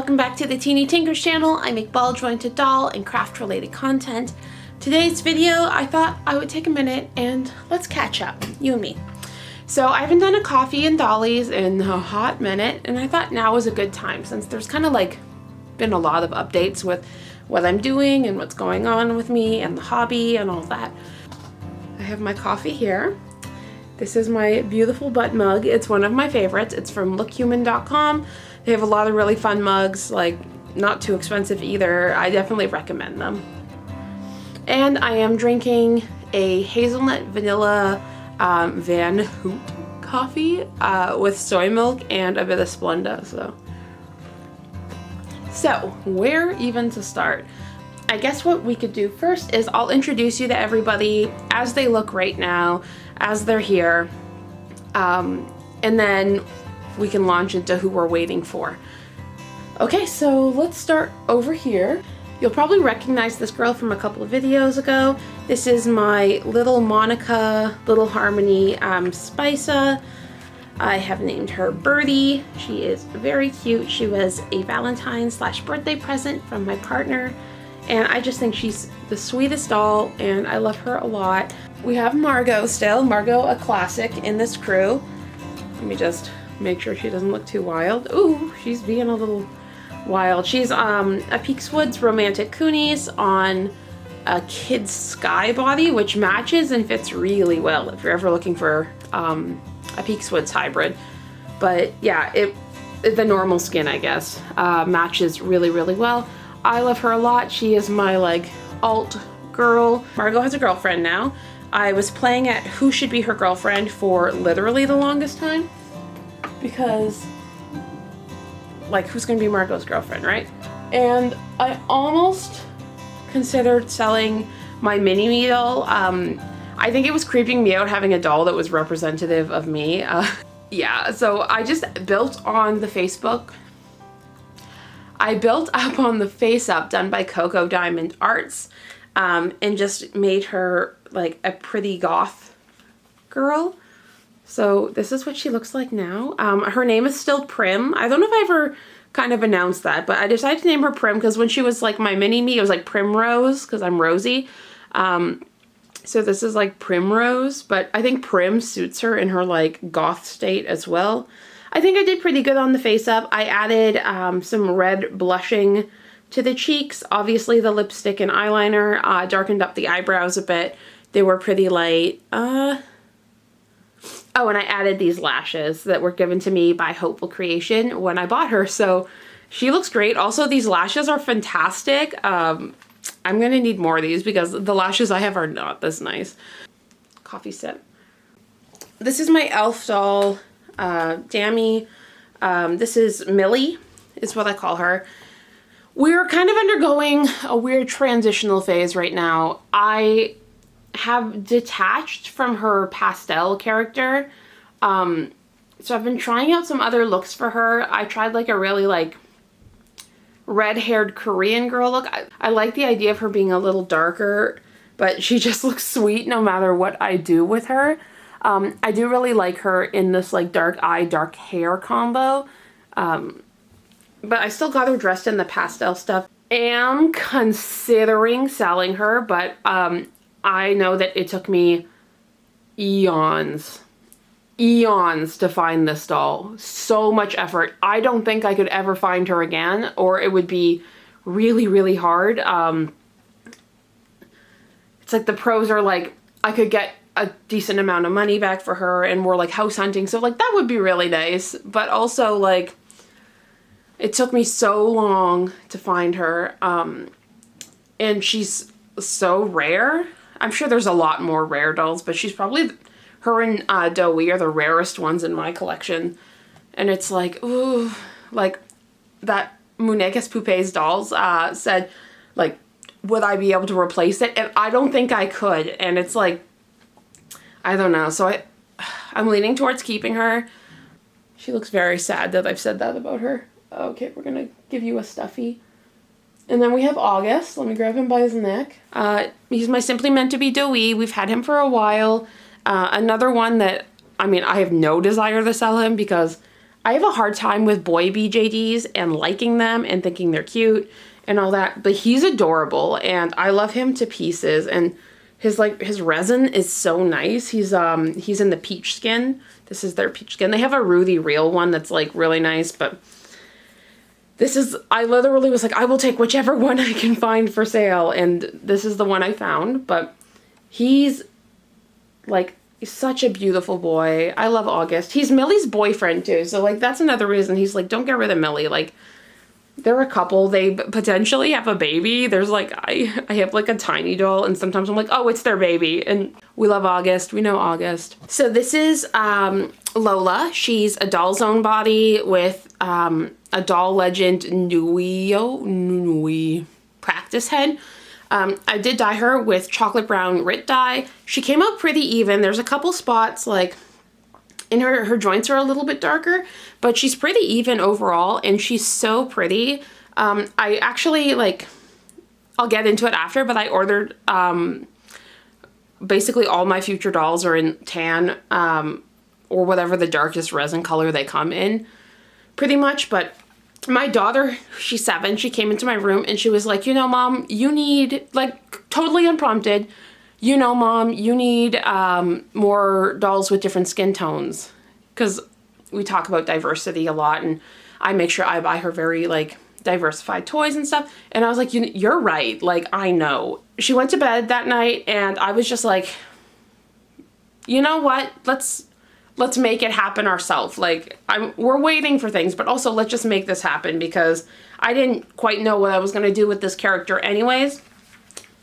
welcome back to the Teeny Tinkers channel. I make ball jointed doll and craft related content. Today's video, I thought I would take a minute and let's catch up, you and me. So I haven't done a coffee and Dollies in a hot minute, and I thought now was a good time since there's kind of like been a lot of updates with what I'm doing and what's going on with me and the hobby and all that. I have my coffee here. This is my beautiful butt mug. It's one of my favorites. It's from lookhuman.com. They have a lot of really fun mugs, like not too expensive either. I definitely recommend them. And I am drinking a hazelnut vanilla Van Hoot coffee with soy milk and a bit of Splenda. So where even to start? I guess what we could do first is I'll introduce you to everybody as they look right now, as they're here, and then we can launch into who we're waiting for. Okay, so let's start over here. You'll probably recognize this girl from a couple of videos ago. This is my little Monica, little Harmony Spica. I have named her Birdie. She is very cute. She was a Valentine's/birthday present from my partner, and I just think she's the sweetest doll and I love her a lot. We have Margot still. Margot, a classic in this crew. Let me just make sure she doesn't look too wild. Ooh, she's being a little wild. She's a Peakswoods romantic Koonies on a KidsSky body, which matches and fits really well if you're ever looking for a Peakswoods hybrid. But yeah, the normal skin, I guess, matches really, really well. I love her a lot. She is my like alt girl. Margot has a girlfriend now. I was playing at who should be her girlfriend for literally the longest time, because like who's gonna be Margot's girlfriend, right? And I almost considered selling my mini-me doll. I think it was creeping me out having a doll that was representative of me. Yeah, so I just built on the Facebook. I built up on the face up done by Coco Diamond Arts, and just made her like a pretty goth girl. So this is what she looks like now. Her name is still Prim. I don't know if I ever kind of announced that, but I decided to name her Prim because when she was like my mini-me, it was like Primrose because I'm Rosie. So this is like Primrose, but I think Prim suits her in her like goth state as well. I think I did pretty good on the face up. I added some red blushing to the cheeks. Obviously the lipstick and eyeliner darkened up the eyebrows a bit. They were pretty light. Oh, and I added these lashes that were given to me by Hopeful Creation when I bought her. So she looks great. Also, these lashes are fantastic. I'm going to need more of these because the lashes I have are not this nice. Coffee sip. This is my Elfdoll, Dami. This is Millie, is what I call her. We're kind of undergoing a weird transitional phase right now. I have detached from her pastel character. So I've been trying out some other looks for her. I tried like a really like red-haired Korean girl look. I like the idea of her being a little darker, but she just looks sweet no matter what I do with her. I do really like her in this like dark eye, dark hair combo. But I still got her dressed in the pastel stuff. Am considering selling her, but I know that it took me eons to find this doll. So much effort. I don't think I could ever find her again, or it would be really, really hard. It's like the pros are like, I could get a decent amount of money back for her and we're like house hunting. So like that would be really nice. But also like, it took me so long to find her. And she's so rare. I'm sure there's a lot more rare dolls, but she's probably, her and Dohwee are the rarest ones in my collection. And it's like, ooh, like that Munekis Poupées dolls said, like, would I be able to replace it? And I don't think I could. And it's like, I don't know. So I'm leaning towards keeping her. She looks very sad that I've said that about her. Okay, we're gonna give you a stuffy. And then we have August. Let me grab him by his neck. He's my Simply Meant to Be Dohwee. We've had him for a while. Another one that, I mean, I have no desire to sell him because I have a hard time with boy BJDs and liking them and thinking they're cute and all that, but he's adorable and I love him to pieces, and his resin is so nice. He's in the peach skin. This is their peach skin. They have a Rudy Real one that's like really nice, but this is, I literally was like, I will take whichever one I can find for sale, and this is the one I found. But he's like such a beautiful boy. I love August. He's Millie's boyfriend too, so like that's another reason he's like, don't get rid of Millie. Like, they're a couple, they potentially have a baby. There's like, I have like a tiny doll, and sometimes I'm like, oh, it's their baby. And we love August, we know August. So this is Lola. She's a Dollzone body with a Doll Legend Nuyoi practice head. I did dye her with chocolate brown Rit dye. She came out pretty even. There's a couple spots like and her joints are a little bit darker, but she's pretty even overall, and she's so pretty. I actually, like, I'll get into it after, but I ordered, basically all my future dolls are in tan, or whatever the darkest resin color they come in, pretty much. But my daughter, she's 7, she came into my room and she was like, you know, Mom, you need, like, totally unprompted, you know, Mom, you need more dolls with different skin tones, because we talk about diversity a lot, and I make sure I buy her very, like, diversified toys and stuff. And I was like, you're right, like, I know. She went to bed that night and I was just like, you know what, let's make it happen ourselves. Like, we're waiting for things, but also let's just make this happen, because I didn't quite know what I was gonna do with this character anyways.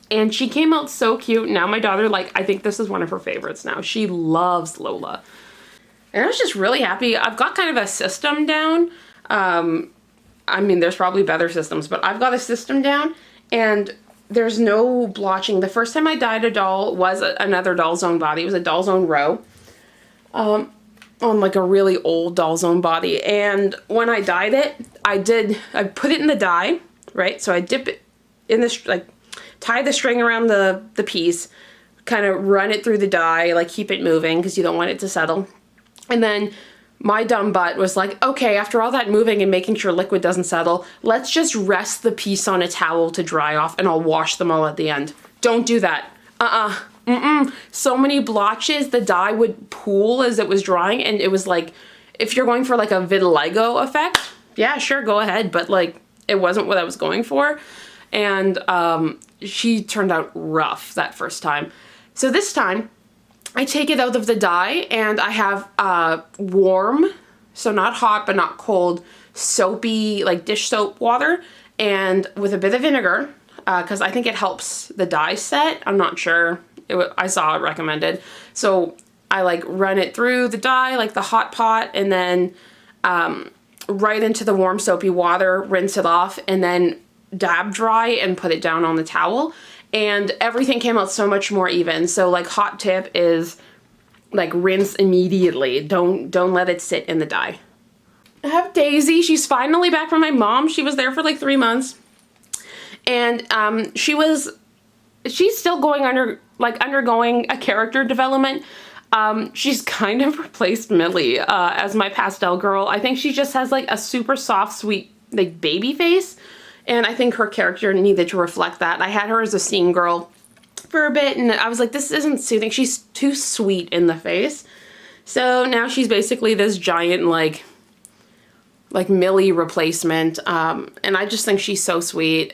And she came out so cute. Now my daughter, like, I think this is one of her favorites now. She loves Lola. And I was just really happy. I've got kind of a system down. I mean, there's probably better systems, but I've got a system down, and there's no blotching. The first time I dyed a doll was another Dollzone body. It was a Dollzone Row. On like a really old Dollzone body. And when I dyed it, I put it in the dye, right? So I dip it in this, like, tie the string around the piece, kind of run it through the dye, like keep it moving because you don't want it to settle. And then my dumb butt was like, okay, after all that moving and making sure liquid doesn't settle, let's just rest the piece on a towel to dry off and I'll wash them all at the end. Don't do that. So many blotches, the dye would pool as it was drying, and it was like, if you're going for like a vitiligo effect, yeah, sure, go ahead, but like, it wasn't what I was going for. And she turned out rough that first time. So this time, I take it out of the dye and I have warm, so not hot but not cold, soapy, like dish soap water, and with a bit of vinegar, because I think it helps the dye set. I'm not sure. I saw it recommended. So I like run it through the dye, like the hot pot, and then right into the warm soapy water, rinse it off, and then dab dry and put it down on the towel, and everything came out so much more even. So like, hot tip is like, rinse immediately. Don't let it sit in the dye. I have Daisy. She's finally back from my mom. She was there for like 3 months, and she's still undergoing a character development. She's kind of replaced Millie as my pastel girl. I think she just has like a super soft, sweet, like, baby face. And I think her character needed to reflect that. I had her as a scene girl for a bit, and I was like, this isn't soothing. She's too sweet in the face. So now she's basically this giant, like Millie replacement. And I just think she's so sweet.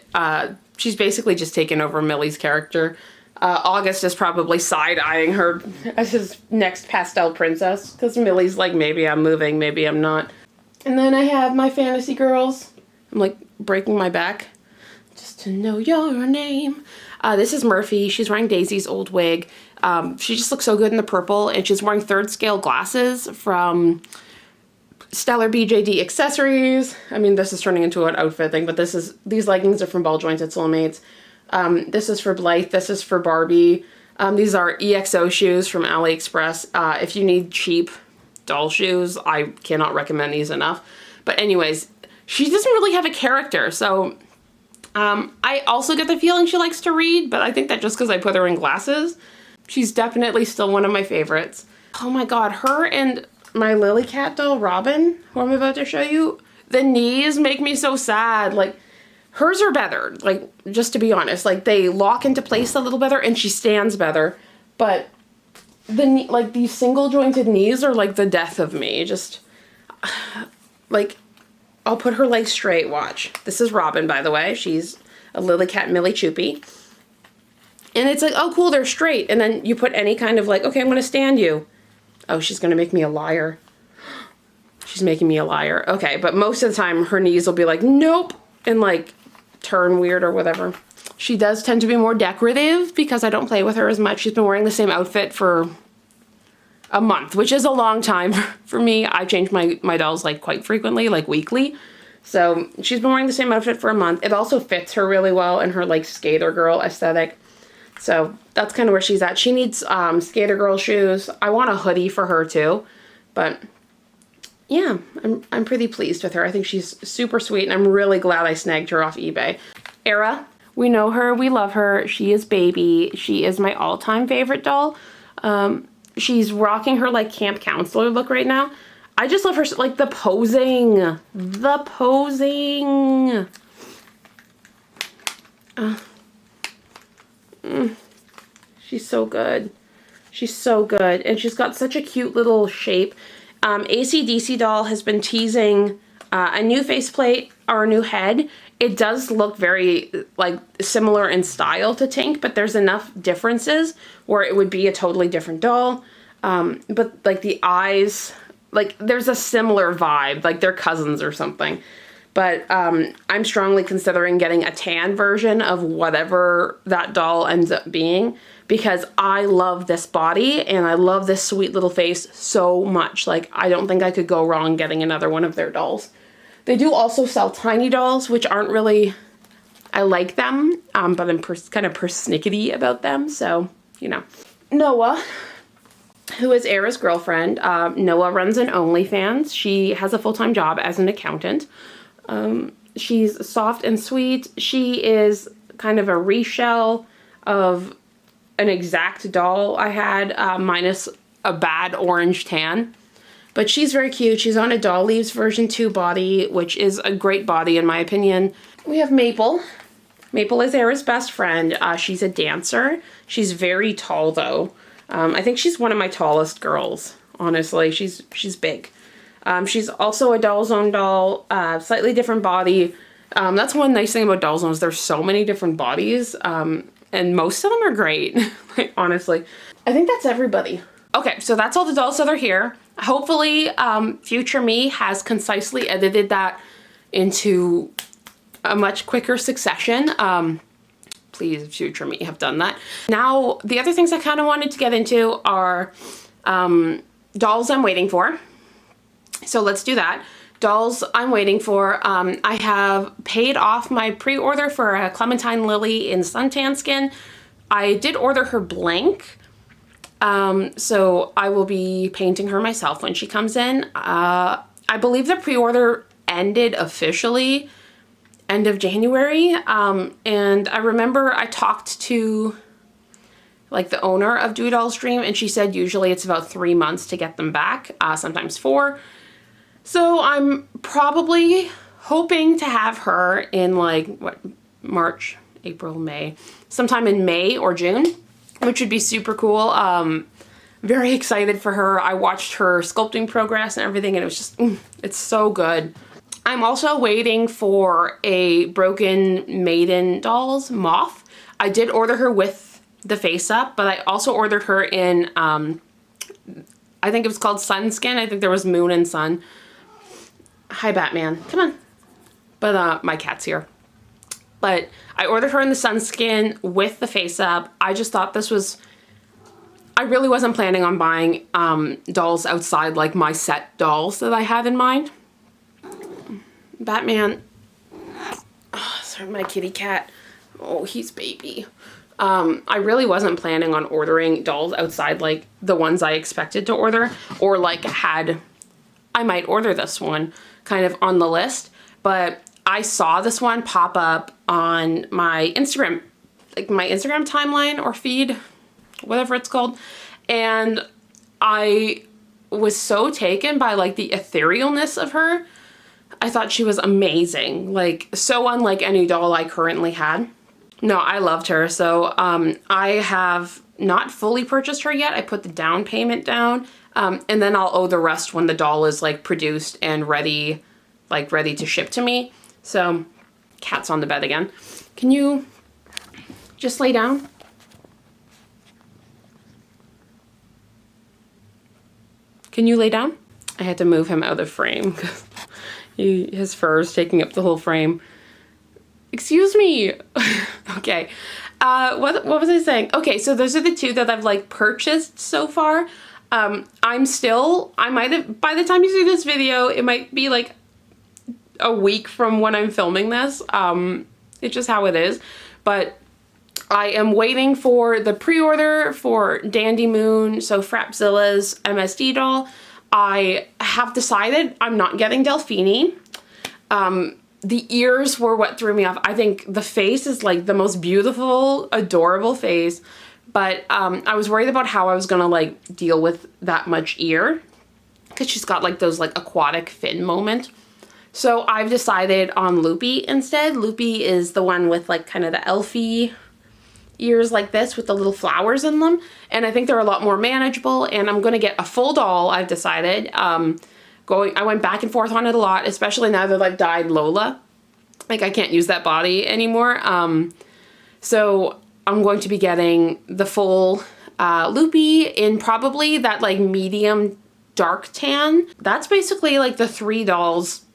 She's basically just taken over Millie's character. August is probably side-eyeing her as his next pastel princess, because Millie's like, maybe I'm moving, maybe I'm not. And then I have my fantasy girls. I'm like breaking my back just to know your name. This is Murphy. She's wearing Daisy's old wig. She just looks so good in the purple, and she's wearing 3rd scale glasses from Stellar BJD Accessories. I mean, this is turning into an outfit thing, but these leggings are from Ball Joints at Soulmates. This is for Blythe. This is for Barbie. These are EXO shoes from AliExpress. If you need cheap doll shoes, I cannot recommend these enough. But anyways, she doesn't really have a character, so I also get the feeling she likes to read, but I think that just because I put her in glasses. She's definitely still one of my favorites. Oh my god, her and my Lillycat doll, Robyn, who I'm about to show you, the knees make me so sad. Like, hers are better, like, just to be honest. Like, they lock into place a little better and she stands better. But like, these single jointed knees are like the death of me. Just, like, I'll put her legs straight, watch. This is Robyn, by the way. She's a Lillycat Millie Choupie. And it's like, oh cool, they're straight. And then you put any kind of like, okay, I'm gonna stand you. Oh, she's gonna make me a liar. She's making me a liar. Okay, but most of the time her knees will be like, nope, and like turn weird or whatever. She does tend to be more decorative because I don't play with her as much. She's been wearing the same outfit for a month, which is a long time for me. I change my dolls like quite frequently, like weekly. So she's been wearing the same outfit for a month. It also fits her really well in her like skater girl aesthetic. So that's kind of where she's at. She needs skater girl shoes. I want a hoodie for her too. But yeah, I'm pretty pleased with her. I think she's super sweet and I'm really glad I snagged her off eBay. Aera, we know her, we love her. She is baby. She is my all-time favorite doll. She's rocking her like camp counselor look right now. I just love her, like the posing. The posing. She's so good. She's so good. And she's got such a cute little shape. Acdc doll has been teasing a new faceplate or a new head. It does look very like similar in style to Tink, but there's enough differences where it would be a totally different doll. But like the eyes, like there's a similar vibe, like they're cousins or something. But I'm strongly considering getting a tan version of whatever that doll ends up being because I love this body and I love this sweet little face so much. Like, I don't think I could go wrong getting another one of their dolls. They do also sell tiny dolls, which aren't really, I like them, but I'm kind of persnickety about them, so, you know. Noah, who is Aera's girlfriend. Noah runs an OnlyFans. She has a full-time job as an accountant. She's soft and sweet. She is kind of a reshell of an exact doll I had, minus a bad orange tan. But she's very cute. She's on a Dollies version 2 body, which is a great body in my opinion. We have Maple. Maple is Aera's best friend. She's a dancer. She's very tall though. I think she's one of my tallest girls, honestly. She's big. She's also a Dollzone doll, slightly different body. That's one nice thing about Dollzone is there's so many different bodies, and most of them are great, like, honestly. I think that's everybody. Okay, so that's all the dolls that are here. Hopefully, future me has concisely edited that into a much quicker succession. Please, future me, have done that. Now, the other things I kind of wanted to get into are dolls I'm waiting for. So let's do that. Dolls I'm waiting for. I have paid off my pre-order for a Clementine Lily in suntan skin. I did order her blank. So I will be painting her myself when she comes in. I believe the pre-order ended officially end of January. And I remember I talked to like the owner of Doll's Dream and she said usually it's about 3 months to get them back, sometimes 4. So I'm probably hoping to have her in like, what, March, April, May, sometime in May or June, which would be super cool. Very excited for her. I watched her sculpting progress and everything and it was just, it's so good. I'm also waiting for a broken Maiden dolls, Moth. I did order her with the face up, but I also ordered her in, I think it was called Sun Skin. I think there was Moon and Sun. Hi, Batman. Come on. But my cat's here. But I ordered her in the sun skin with the face up. I just thought this was, I really wasn't planning on buying dolls outside like my set dolls that I had in mind. Batman. Oh, sorry, my kitty cat. Oh, he's baby. I really wasn't planning on ordering dolls outside like the ones I expected to order or like had, I might order this one kind of on the list, but I saw this one pop up on my Instagram, like my Instagram timeline or feed, whatever it's called. And I was so taken by like the etherealness of her. I thought she was amazing, like so unlike any doll I currently had. No, I loved her. So I have not fully purchased her yet. I put the down payment down, and then I'll owe the rest when the doll is like produced and ready to ship to me. So cat's on the bed again. Can you just lay down? Can you lay down? I had to move him out of the frame because his fur is taking up the whole frame. Excuse me. Okay. What was I saying? Okay, so those are the two that I've like purchased so far. I might have, by the time you see this video, it might be like a week from when I'm filming this. It's just how it is. But I am waiting for the pre-order for Dandy Moon, so Frapzilla's MSD doll. I have decided I'm not getting Delphine. The ears were what threw me off. I think the face is like the most beautiful, adorable face. But I was worried about how I was gonna like deal with that much ear, because she's got like those like aquatic fin moment. So I've decided on Loopy instead. Loopy is the one with like kind of the elfy ears like this with the little flowers in them. And I think they're a lot more manageable, and I'm gonna get a full doll, I've decided. I went back and forth on it a lot, especially now that I've dyed Lola. Like I can't use that body anymore. So I'm going to be getting the full Loopy in probably that like medium dark tan. That's basically like the 3 dolls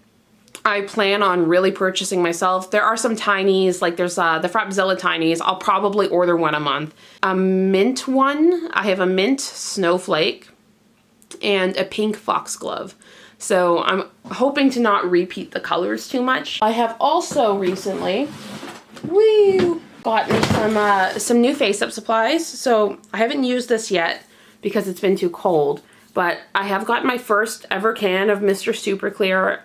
I plan on really purchasing myself. There are some tinies, like there's the Frapzilla tinies. I'll probably order one a month. A mint one, I have a mint snowflake and a pink foxglove. So I'm hoping to not repeat the colors too much. I have also recently, gotten some new face-up supplies. So I haven't used this yet because it's been too cold, but I have got my first ever can of Mr. Super Clear.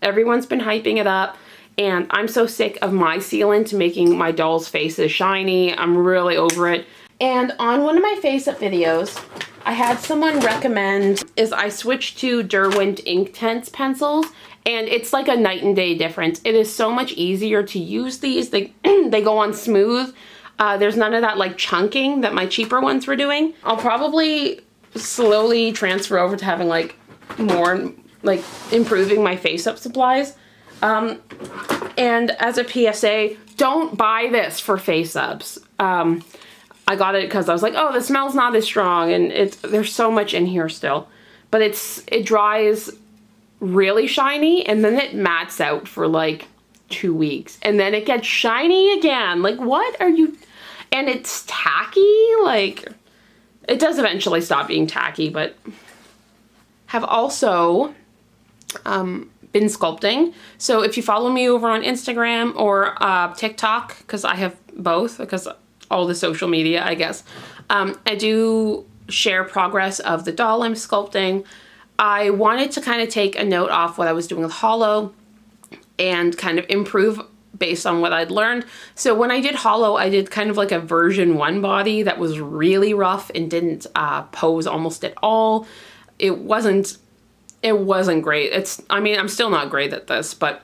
Everyone's been hyping it up, and I'm so sick of my sealant making my doll's faces shiny. I'm really over it. And on one of my face-up videos, I had someone recommend I switched to Derwent Inktense pencils, and it's like a night and day difference. It is so much easier to use these. They go on smooth. There's none of that like chunking that my cheaper ones were doing. I'll probably slowly transfer over to having like more like improving my face-up supplies. And as a PSA, don't buy this for face-ups. I got it because I was like, oh, the smell's not as strong, and there's so much in here still. But it dries really shiny, and then it mats out for like 2 weeks, and then it gets shiny again. Like, what are you? And it's tacky. Like, it does eventually stop being tacky, but have also been sculpting. So if you follow me over on Instagram or TikTok, because I have both, because all the social media, I guess, I do share progress of the doll I'm sculpting. I wanted to kind of take a note off what I was doing with Hollow and kind of improve based on what I'd learned. So when I did Hollow, I did kind of like a version 1 body that was really rough and didn't pose almost at all. It wasn't great. I mean, I'm still not great at this, but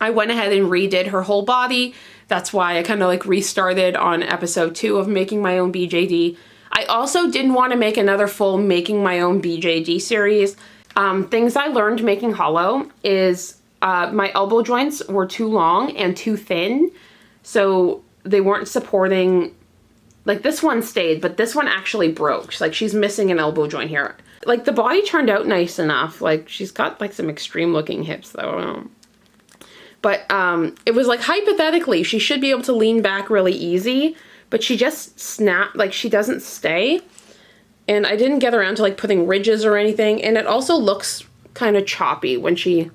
I went ahead and redid her whole body. That's why I kind of like restarted on episode 2 of making my own BJD. I also didn't want to make another full making my own BJD series. Things I learned making Hollow is my elbow joints were too long and too thin. So they weren't supporting, like this one stayed, but this one actually broke. Like she's missing an elbow joint here. Like the body turned out nice enough. Like she's got like some extreme looking hips though. But it was like hypothetically, she should be able to lean back really easy, but she just snapped, like she doesn't stay. And I didn't get around to like putting ridges or anything. And it also looks kind of choppy when she,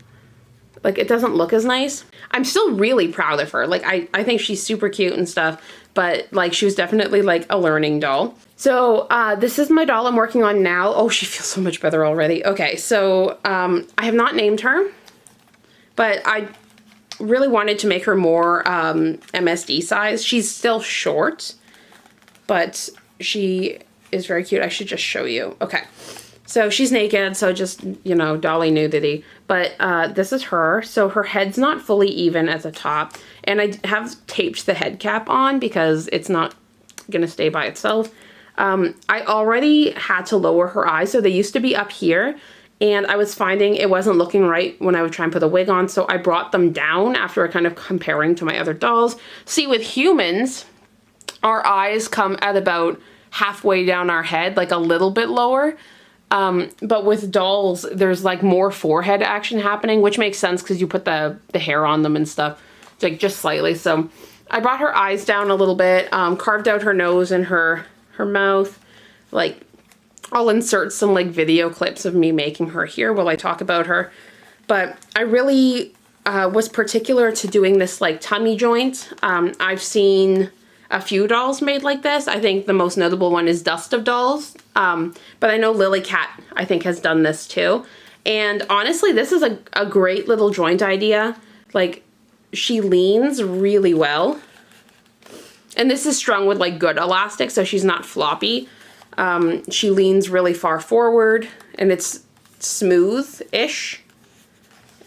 like it doesn't look as nice. I'm still really proud of her. Like I think she's super cute and stuff, but like she was definitely like a learning doll. So this is my doll I'm working on now. Oh, she feels so much better already. Okay, so I have not named her, but I really wanted to make her more MSD size. She's still short, but she is very cute. I should just show you. Okay, So she's naked, so just, you know, dolly nudity. But this is her. So her head's not fully even at the top. And I have taped the head cap on because it's not going to stay by itself. I already had to lower her eyes. So they used to be up here. And I was finding it wasn't looking right when I would try and put the wig on. So I brought them down after kind of comparing to my other dolls. See, with humans, our eyes come at about halfway down our head, like a little bit lower. But with dolls, there's like more forehead action happening, which makes sense because you put the hair on them and stuff, like just slightly. So I brought her eyes down a little bit, carved out her nose and her mouth. Like, I'll insert some like video clips of me making her here while I talk about her. But I really was particular to doing this like tummy joint. I've seen a few dolls made like this. I think the most notable one is Dust of Dolls. But I know Lillycat, I think, has done this too. And honestly, this is a great little joint idea. Like, she leans really well. And this is strung with like good elastic, so she's not floppy. She leans really far forward and it's smooth-ish.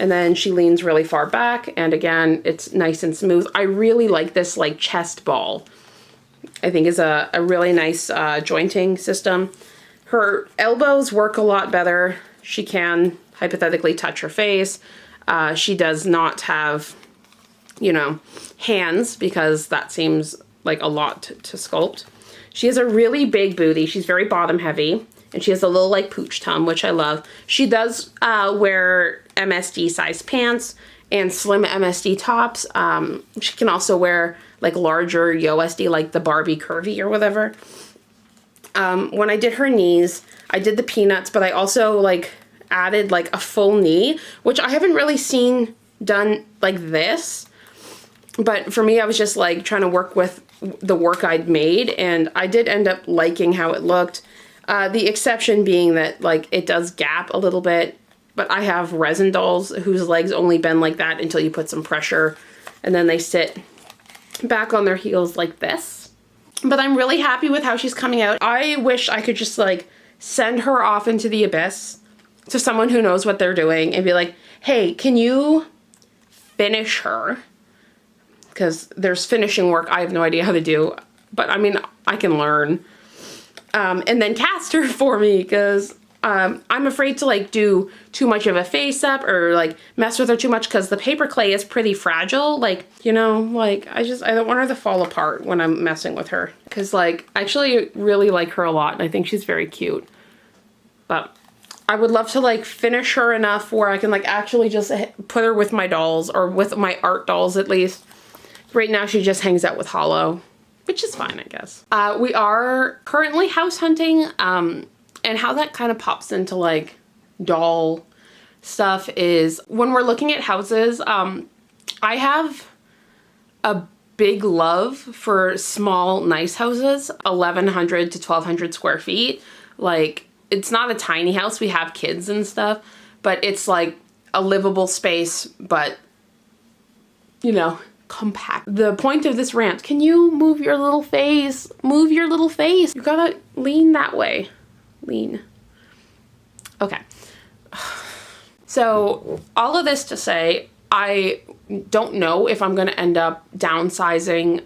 And then she leans really far back, and again, it's nice and smooth. I really like this like chest ball. I think is a really nice jointing system. Her elbows work a lot better. She can hypothetically touch her face. She does not have, you know, hands because that seems like a lot to sculpt. She has a really big booty. She's very bottom heavy. And she has a little like pooch tum, which I love. She does wear MSD size pants and slim MSD tops. She can also wear like larger YoSD, like the Barbie curvy or whatever. When I did her knees, I did the peanuts, but I also like added like a full knee, which I haven't really seen done like this. But for me, I was just like trying to work with the work I'd made, and I did end up liking how it looked. The exception being that like it does gap a little bit, but I have resin dolls whose legs only bend like that until you put some pressure, and then they sit back on their heels like this. But I'm really happy with how she's coming out. I wish I could just like send her off into the abyss to someone who knows what they're doing and be like, hey, can you finish her? Because there's finishing work I have no idea how to do, but I mean, I can learn. And then cast her for me, because I'm afraid to like do too much of a face up or like mess with her too much, because the paper clay is pretty fragile. Like, you know, like I don't want her to fall apart when I'm messing with her, because like I actually really like her a lot and I think she's very cute. But I would love to like finish her enough where I can like actually just put her with my dolls, or with my art dolls at least. Right now she just hangs out with Hollow, which is fine, I guess. We are currently house hunting, and how that kind of pops into like doll stuff is when we're looking at houses, I have a big love for small, nice houses, 1,100 to 1,200 square feet. Like, it's not a tiny house, we have kids and stuff, but it's like a livable space, but, you know, compact. The point of this rant, can you move your little face? Move your little face. You gotta lean that way. Lean. Okay. So all of this to say, I don't know if I'm gonna end up downsizing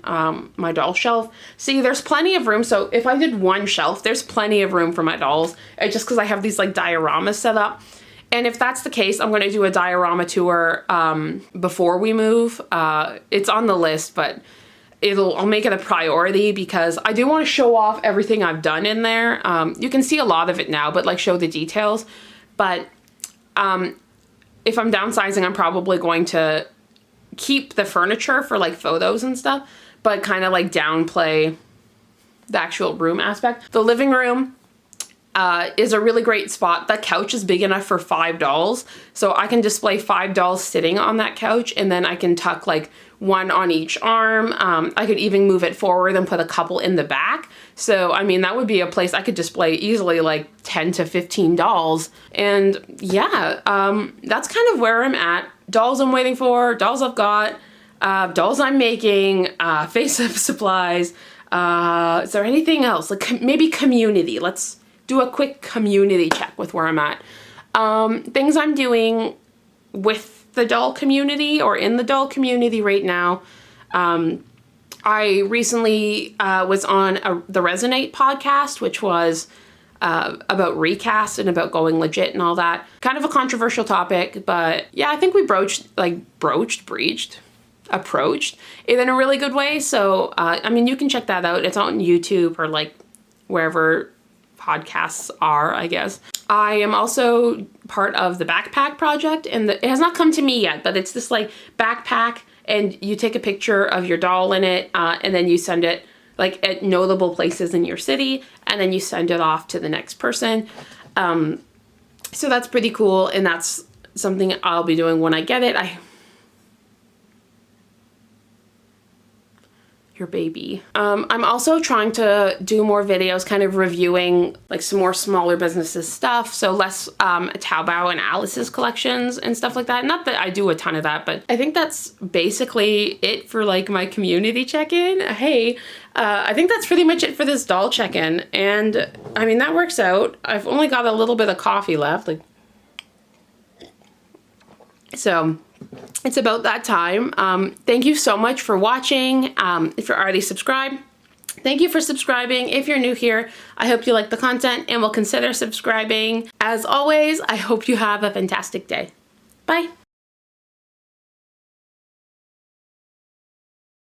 my doll shelf. See, there's plenty of room. So if I did one shelf, there's plenty of room for my dolls. It's just because I have these like dioramas set up. And if that's the case, I'm going to do a diorama tour before we move. It's on the list, but I'll make it a priority because I do want to show off everything I've done in there. You can see a lot of it now, but like show the details. But if I'm downsizing, I'm probably going to keep the furniture for like photos and stuff, but kind of like downplay the actual room aspect. The living room is a really great spot. That couch is big enough for 5 dolls, so I can display 5 dolls sitting on that couch, and then I can tuck like one on each arm. I could even move it forward and put a couple in the back. So I mean, that would be a place I could display easily like 10 to 15 dolls. And yeah, that's kind of where I'm at. Dolls I'm waiting for, dolls I've got, dolls I'm making, face-up supplies. Is there anything else? Like maybe community. Let's do a quick community check with where I'm at. Things I'm doing with the doll community or in the doll community right now. I recently was on the Resonate podcast, which was about recast and about going legit and all that. Kind of a controversial topic, but yeah, I think we approached it in a really good way. So, I mean, you can check that out. It's on YouTube or like wherever podcasts are, I guess. I am also part of the backpack project, and it has not come to me yet, but it's this like backpack, and you take a picture of your doll in it, and then you send it like at notable places in your city, and then you send it off to the next person. So that's pretty cool, and that's something I'll be doing when I get it. Your baby. I'm also trying to do more videos kind of reviewing like some more smaller businesses stuff, so less Taobao and Alice's collections and stuff like that. Not that I do a ton of that, but I think that's basically it for like my community check-in. Hey, I think that's pretty much it for this doll check-in, and I mean that works out. I've only got a little bit of coffee left, like, so it's about that time. Thank you so much for watching. If you're already subscribed, thank you for subscribing. If you're new here, I hope you like the content and will consider subscribing. As always, I hope you have a fantastic day. Bye.